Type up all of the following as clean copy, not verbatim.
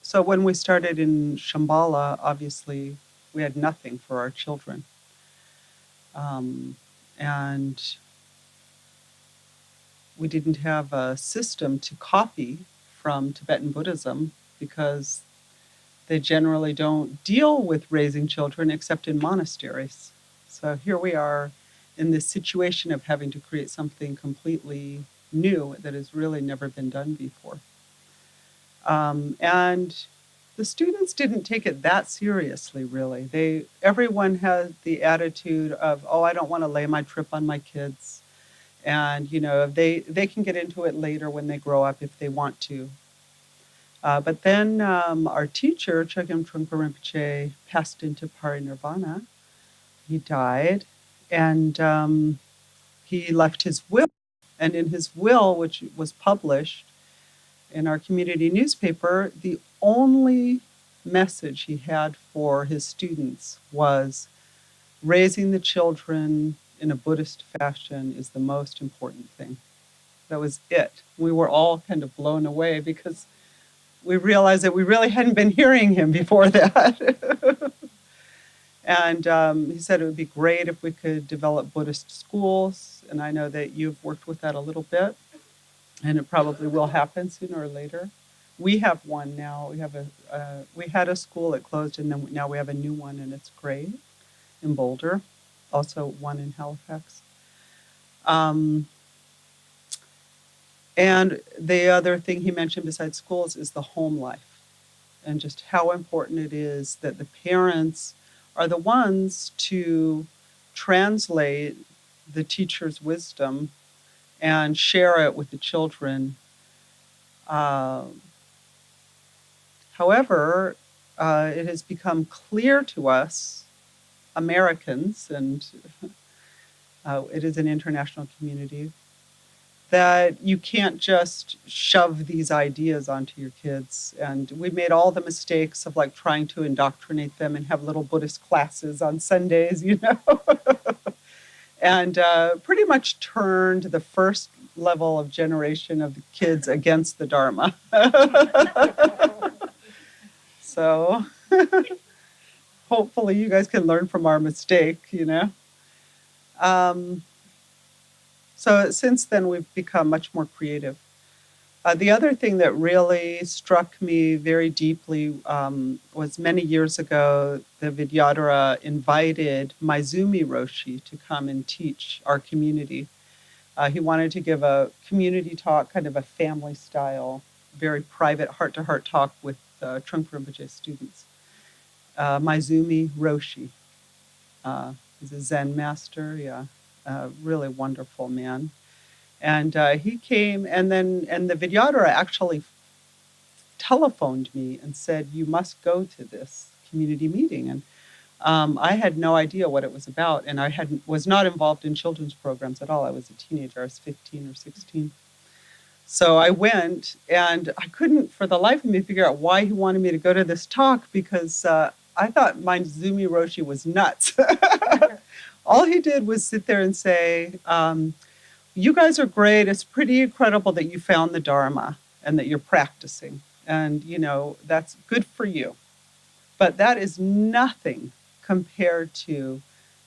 So when we started in Shambhala, obviously we had nothing for our children. And we didn't have a system to copy from Tibetan Buddhism because they generally don't deal with raising children except in monasteries. So here we are in this situation of having to create something completely new that has really never been done before. And the students didn't take it that seriously, really. Everyone had the attitude of, oh, I don't want to lay my trip on my kids. And, they can get into it later when they grow up if they want to. But then our teacher, Chogyam Trungpa Rinpoche, passed into parinirvana. He died, and he left his will. And in his will, which was published in our community newspaper, the only message he had for his students was raising the children in a Buddhist fashion is the most important thing. That was it. We were all kind of blown away because we realized that we really hadn't been hearing him before that. And he said it would be great if we could develop Buddhist schools. And I know that you've worked with that a little bit, and it probably will happen sooner or later. We have one now. We had a school that closed, and then now we have a new one, and it's great in Boulder. Also one in Halifax. And the other thing he mentioned besides schools is the home life, and just how important it is that the parents are the ones to translate the teacher's wisdom and share it with the children. However, it has become clear to us, Americans, and it is an international community, that you can't just shove these ideas onto your kids. And we made all the mistakes of like trying to indoctrinate them and have little Buddhist classes on Sundays, and pretty much turned the first level of generation of the kids against the Dharma. So hopefully you guys can learn from our mistake, So since then, we've become much more creative. The other thing that really struck me very deeply was many years ago, the Vidyadhara invited Maizumi Roshi to come and teach our community. He wanted to give a community talk, kind of a family style, very private heart-to-heart talk with Trungpa Rinpoche students. Maizumi Roshi is a Zen master, really wonderful man. And he came, and the Vidyadhara actually telephoned me and said, you must go to this community meeting. And I had no idea what it was about, and I was not involved in children's programs at all. I was a teenager. I was 15 or 16. So I went, and I couldn't for the life of me figure out why he wanted me to go to this talk, because I thought Maizumi Roshi was nuts. All he did was sit there and say, you guys are great. It's pretty incredible that you found the Dharma and that you're practicing. And, that's good for you. But that is nothing compared to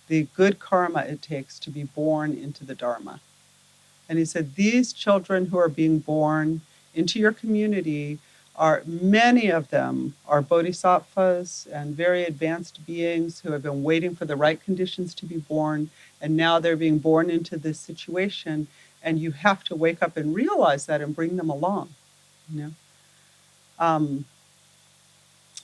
the good karma it takes to be born into the Dharma. And he said, these children who are being born into your community many of them are bodhisattvas and very advanced beings who have been waiting for the right conditions to be born, and now they're being born into this situation, and you have to wake up and realize that and bring them along.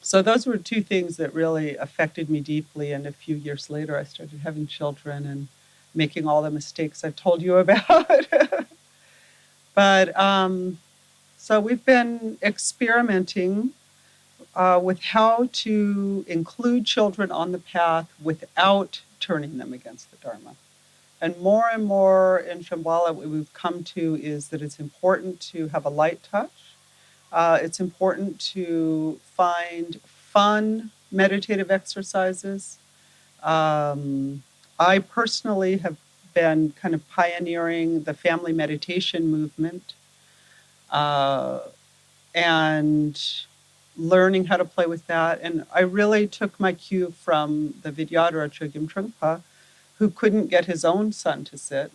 So those were two things that really affected me deeply, and a few years later I started having children and making all the mistakes I've told you about. But so we've been experimenting with how to include children on the path without turning them against the Dharma. And more in Shambhala, what we've come to is that it's important to have a light touch. It's important to find fun meditative exercises. I personally have been kind of pioneering the family meditation movement. And learning how to play with that. And I really took my cue from the Vidyadhara Chogyam Trungpa, who couldn't get his own son to sit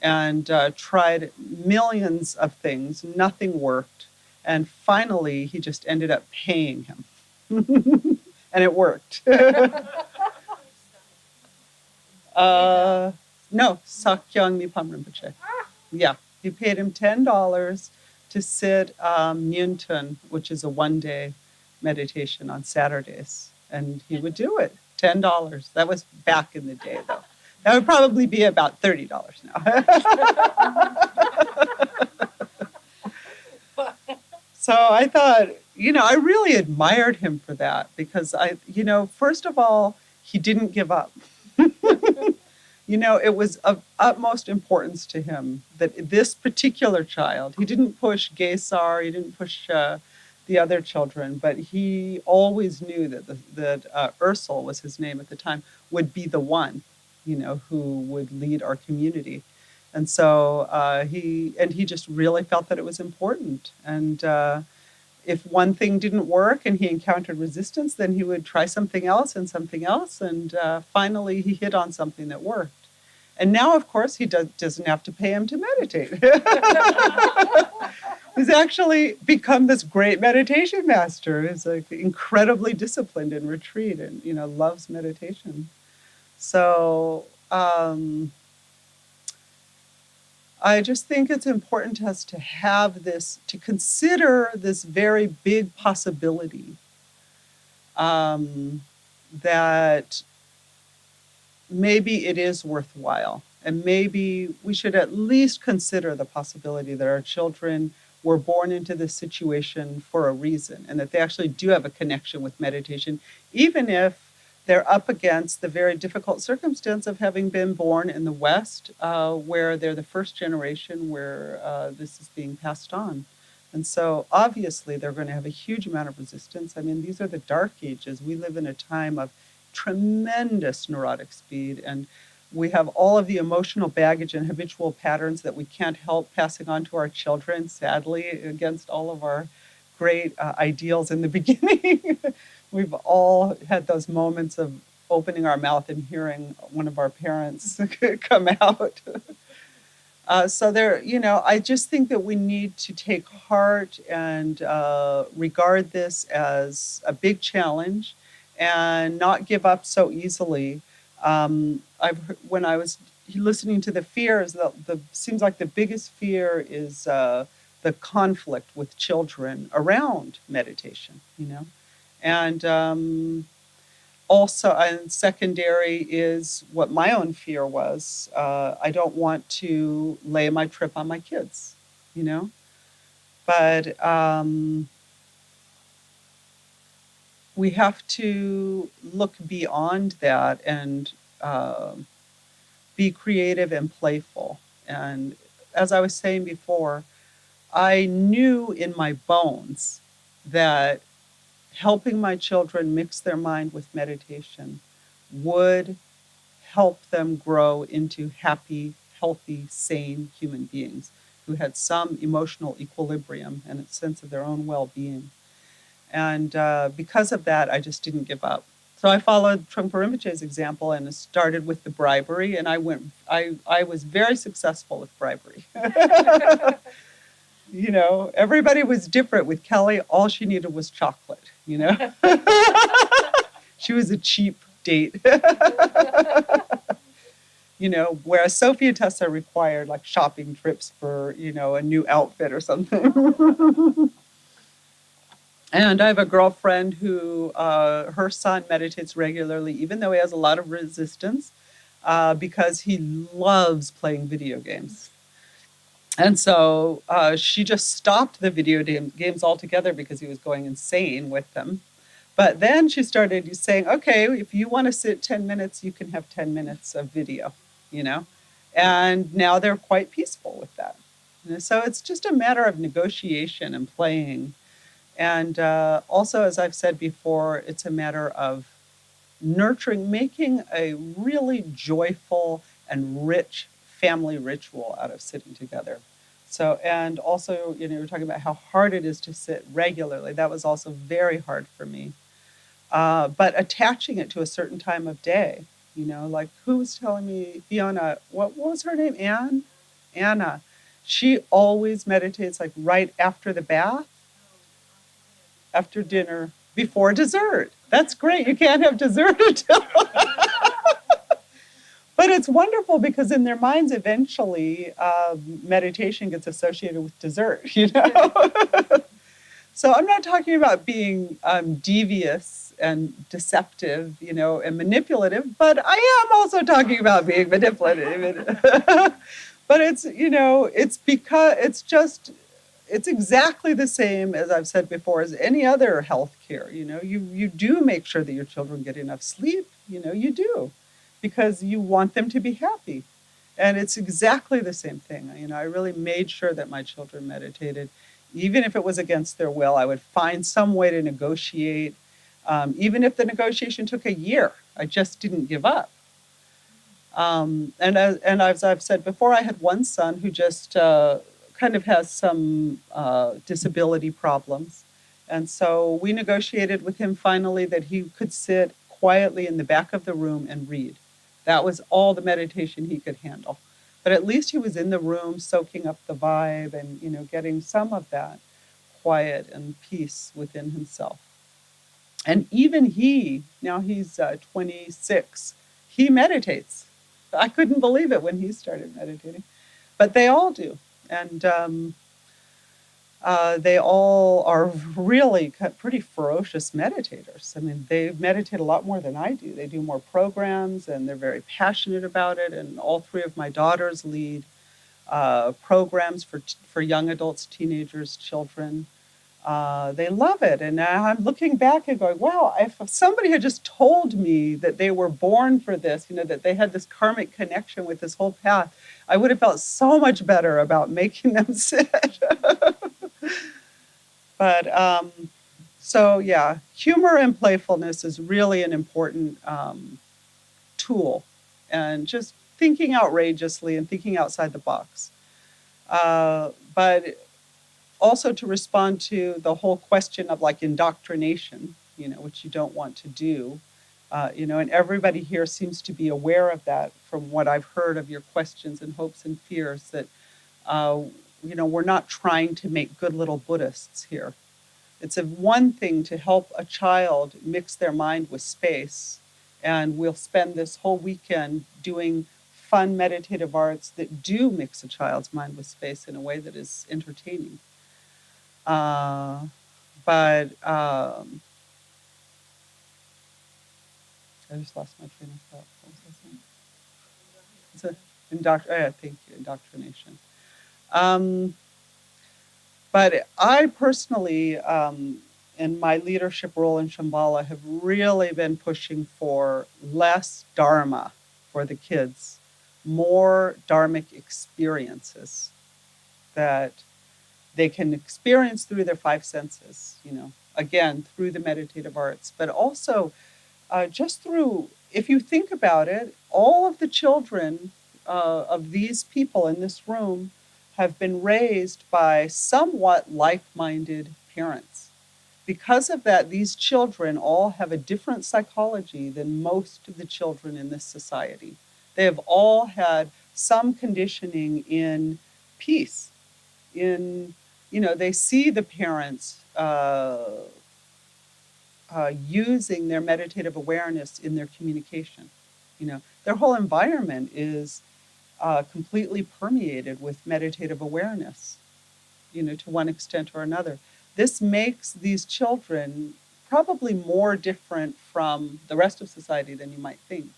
and tried millions of things. Nothing worked. And finally, he just ended up paying him. And it worked. No, Sakyong Nipam Rinpoche. Yeah, he paid him $10 to sit Nyuntun, which is a one-day meditation on Saturdays. And he would do it, $10. That was back in the day, though. That would probably be about $30 now. So I thought, I really admired him for that because first of all, he didn't give up. It was of utmost importance to him that this particular child, he didn't push Gesar, he didn't push the other children, but he always knew that Ursel was his name at the time, would be the one, who would lead our community. And so he just really felt that it was important. And if one thing didn't work and he encountered resistance, then he would try something else. And finally he hit on something that worked. And now, of course, he doesn't have to pay him to meditate. He's actually become this great meditation master. He's like incredibly disciplined in retreat and, loves meditation. So I just think it's important to us to have this, to consider this very big possibility that maybe it is worthwhile. And maybe we should at least consider the possibility that our children were born into this situation for a reason, and that they actually do have a connection with meditation, even if they're up against the very difficult circumstance of having been born in the West, where they're the first generation where this is being passed on. And so obviously they're going to have a huge amount of resistance. I mean, these are the dark ages. We live in a time of tremendous neurotic speed, and we have all of the emotional baggage and habitual patterns that we can't help passing on to our children, sadly, against all of our great ideals in the beginning. We've all had those moments of opening our mouth and hearing one of our parents come out. So there, I just think that we need to take heart and regard this as a big challenge and not give up so easily. When I was listening to the fears, seems like the biggest fear is the conflict with children around meditation, And also, and secondary is what my own fear was. I don't want to lay my trip on my kids, But we have to look beyond that and be creative and playful. And as I was saying before, I knew in my bones that helping my children mix their mind with meditation would help them grow into happy, healthy, sane human beings who had some emotional equilibrium and a sense of their own well-being. And because of that, I just didn't give up. So I followed Trungpa Rinpoche's example and started with the bribery, and I was very successful with bribery. Everybody was different. With Kelly, all she needed was chocolate, She was a cheap date. Whereas Sophie and Tessa required like shopping trips for, a new outfit or something. And I have a girlfriend who, her son meditates regularly, even though he has a lot of resistance, because he loves playing video games. And so she just stopped the video games altogether because he was going insane with them. But then she started saying, okay, if you want to sit 10 minutes, you can have 10 minutes of video, And now they're quite peaceful with that. So it's just a matter of negotiation and playing. And also, as I've said before, it's a matter of nurturing, making a really joyful and rich family ritual out of sitting together. So, and also, you know, we're talking about how hard it is to sit regularly. That was also very hard for me. But attaching it to a certain time of day, you know, like who was telling me, Fiona, what was her name? Anna. She always meditates like right after the bath, after dinner, before dessert. That's great. You can't have dessert until. But it's wonderful because in their minds, eventually, meditation gets associated with dessert, you know? So I'm not talking about being devious and deceptive, you know, and manipulative, but I am also talking about being manipulative. But it's, you know, it's because it's just, it's exactly the same as I've said before as any other health care. You know, you do make sure that your children get enough sleep, you know, you do, because you want them to be happy. And it's exactly the same thing. You know, I really made sure that my children meditated. Even if it was against their will, I would find some way to negotiate. Even if the negotiation took a year, I just didn't give up. And as I've said before, I had one son who just kind of has some disability problems. And so we negotiated with him finally that he could sit quietly in the back of the room and read. That was all the meditation he could handle. But at least he was in the room soaking up the vibe and, you know, getting some of that quiet and peace within himself. And even he, now he's 26, he meditates. I couldn't believe it when he started meditating, but they all do. And they all are really pretty ferocious meditators. I mean, they meditate a lot more than I do. They do more programs and they're very passionate about it. And all three of my daughters lead programs for young adults, teenagers, children. They love it. And now I'm looking back and going, wow, if somebody had just told me that they were born for this, you know, that they had this karmic connection with this whole path, I would have felt so much better about making them sit. But so, yeah, humor and playfulness is really an important tool. And just thinking outrageously and thinking outside the box. But also to respond to the whole question of like indoctrination, you know, which you don't want to do, you know, and everybody here seems to be aware of that from what I've heard of your questions and hopes and fears that, uh, you know, we're not trying to make good little Buddhists here. It's a one thing to help a child mix their mind with space, and we'll spend this whole weekend doing fun meditative arts that do mix a child's mind with space in a way that is entertaining. Uh, but I just lost my train of thought. What was I saying? It's thank you, indoctrination. Um, but I personally, in my leadership role in Shambhala, have really been pushing for less Dharma for the kids, more Dharmic experiences that they can experience through their five senses, you know, again, through the meditative arts, but also just through, if you think about it, all of the children of these people in this room have been raised by somewhat like minded parents. Because of that, these children all have a different psychology than most of the children in this society. They have all had some conditioning in peace, in, you know, they see the parents using their meditative awareness in their communication. You know, their whole environment is completely permeated with meditative awareness, you know, to one extent or another. This makes these children probably more different from the rest of society than you might think.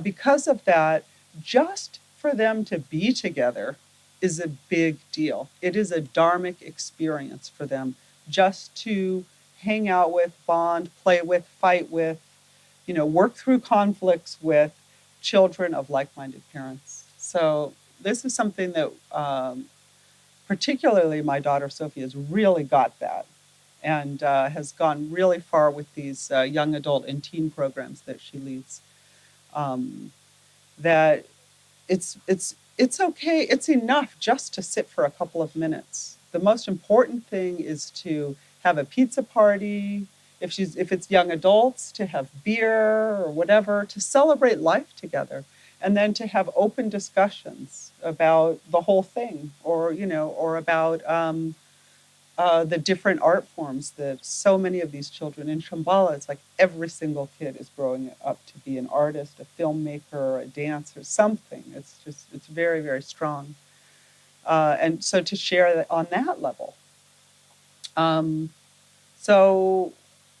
Because of that, just for them to be together is a big deal. It is a dharmic experience for them just to hang out with, bond, play with, fight with, you know, work through conflicts with children of like-minded parents. So this is something that particularly my daughter Sophie has really got that and has gone really far with these young adult and teen programs that she leads. That it's it's okay. It's enough just to sit for a couple of minutes. The most important thing is to have a pizza party. If it's young adults, to have beer or whatever, to celebrate life together, and then to have open discussions about the whole thing, or or about the different art forms that so many of these children in Shambhala. It's like every single kid is growing up to be an artist, a filmmaker, a dancer, something. It's very, very strong. And so to share that on that level. Um, so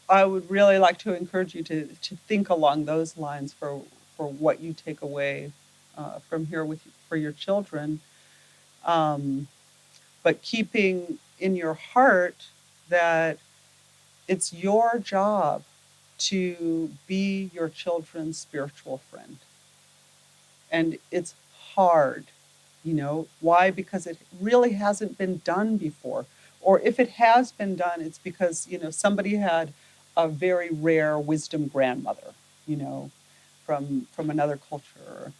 I would really like to encourage you to think along those lines for what you take away from here for your children. Um, but keeping in your heart that it's your job to be your children's spiritual friend. And it's hard, Why? Because it really hasn't been done before. Or if it has been done, it's because, somebody had a very rare wisdom grandmother, from another culture.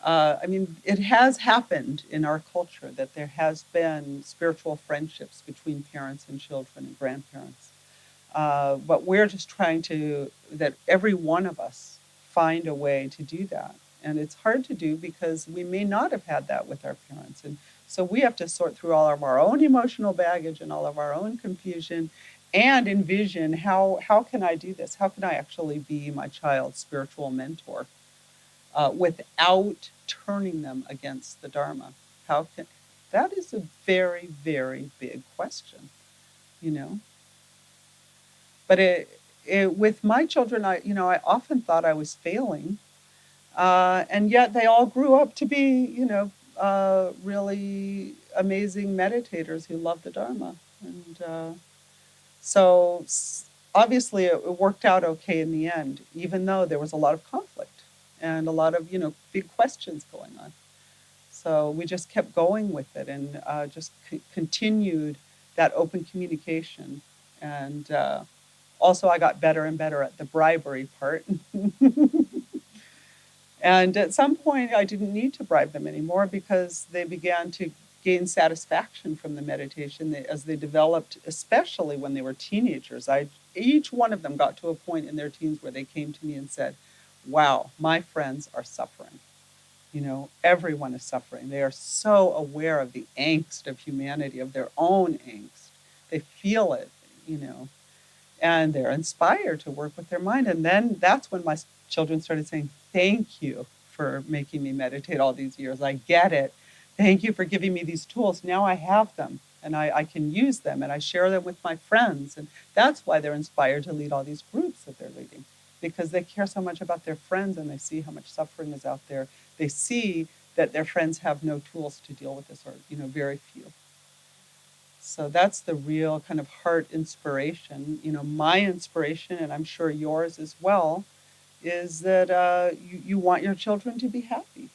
I mean, it has happened in our culture that there has been spiritual friendships between parents and children and grandparents. But we're just trying that every one of us find a way to do that. And it's hard to do because we may not have had that with our parents. And so we have to sort through all of our own emotional baggage and all of our own confusion and envision how can I do this? How can I actually be my child's spiritual mentor without turning them against the Dharma? That is a very, very big question, you know? But with my children, I often thought I was failing, and yet they all grew up to be, really amazing meditators who love the Dharma. And so obviously it worked out okay in the end, even though there was a lot of conflict and a lot of, big questions going on. So we just kept going with it and just continued that open communication. And also, I got better and better at the bribery part. And at some point, I didn't need to bribe them anymore because they began to gain satisfaction from the meditation as they developed, especially when they were teenagers. Each one of them got to a point in their teens where they came to me and said, wow, my friends are suffering. Everyone is suffering. They are so aware of the angst of humanity, of their own angst. They feel it, and they're inspired to work with their mind. And then that's when my children started saying, thank you for making me meditate all these years. I get it. Thank you for giving me these tools. Now I have them and I can use them and I share them with my friends. And that's why they're inspired to lead all these groups that they're leading, because they care so much about their friends and they see how much suffering is out there. They see that their friends have no tools to deal with this, or, very few. So that's the real kind of heart inspiration. My inspiration, and I'm sure yours as well, is that you want your children to be happy.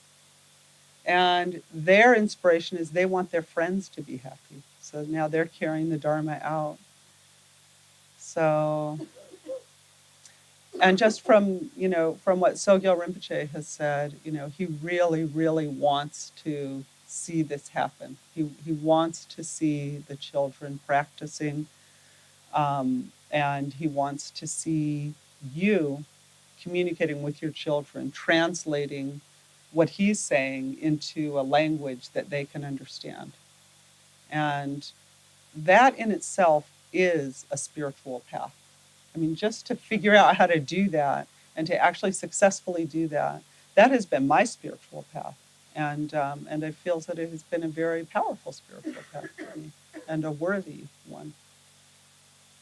And their inspiration is they want their friends to be happy. So now they're carrying the Dharma out. So, and just from what Sogyal Rinpoche has said, he really, really wants to see this happen. He wants to see the children practicing, and he wants to see you communicating with your children, translating what he's saying into a language that they can understand. And that in itself is a spiritual path. I mean, just to figure out how to do that and to actually successfully do that, that has been my spiritual path. And I feel that it has been a very powerful spiritual path for me and a worthy one.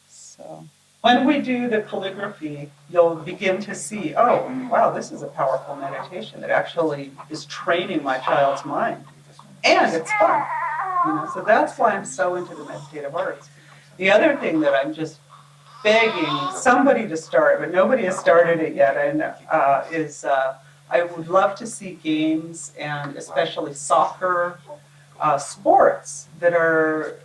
So when we do the calligraphy, you'll begin to see, oh, wow, this is a powerful meditation that actually is training my child's mind. And it's fun. So that's why I'm so into the meditative arts. The other thing that I'm just begging somebody to start, but nobody has started it yet, and I would love to see games and especially soccer sports that are.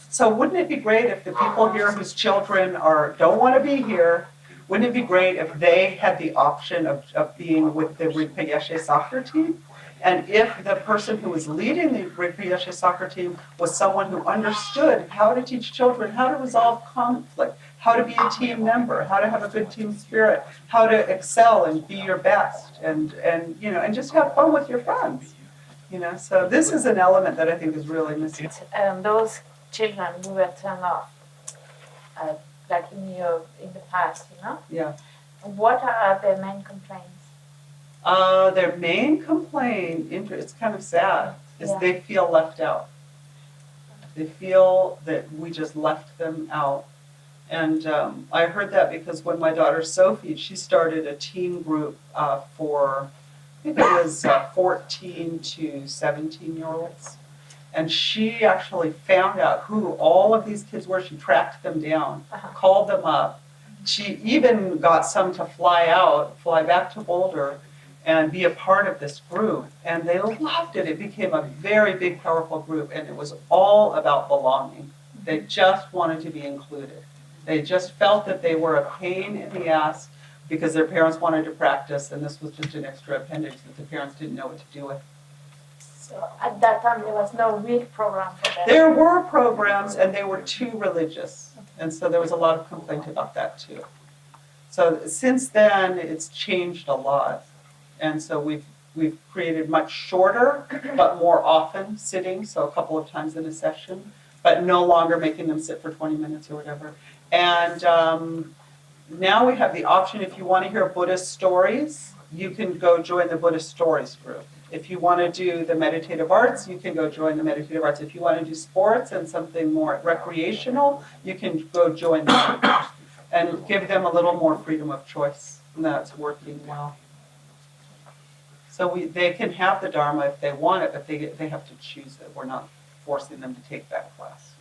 So wouldn't it be great if the people here whose children don't want to be here, wouldn't it be great if they had the option of being with the Rinpoche soccer team? And if the person who was leading the recreation soccer team was someone who understood how to teach children how to resolve conflict, how to be a team member, how to have a good team spirit, how to excel and be your best, and you know, and just have fun with your friends. You know, so this is an element that I think is really missing. Those children who were turned off, like in the past, you know. Yeah. What are their main complaints? Their main complaint, it's kind of sad, is Yeah. they feel left out. They feel that we just left them out. And I heard that because when my daughter Sophie, she started a teen group for, I think it was 14 to 17-year-olds. And she actually found out who all of these kids were. She tracked them down, called them up. She even got some to fly back to Boulder and be a part of this group. And they loved it. It became a very big, powerful group. And it was all about belonging. They just wanted to be included. They just felt that they were a pain in the ass because their parents wanted to practice, and this was just an extra appendage that the parents didn't know what to do with. So at that time, there was no real program for that. There were programs, and they were too religious, and so there was a lot of complaint about that too. So since then, it's changed a lot, and so we've created much shorter but more often sitting, so a couple of times in a session, but no longer making them sit for 20 minutes or whatever. And now we have the option, if you want to hear Buddhist stories, you can go join the Buddhist stories group. If you want to do the meditative arts, you can go join the meditative arts. If you want to do sports and something more recreational, you can go join them and give them a little more freedom of choice. And that's working well. So they can have the Dharma if they want it, but they have to choose it. We're not forcing them to take that class.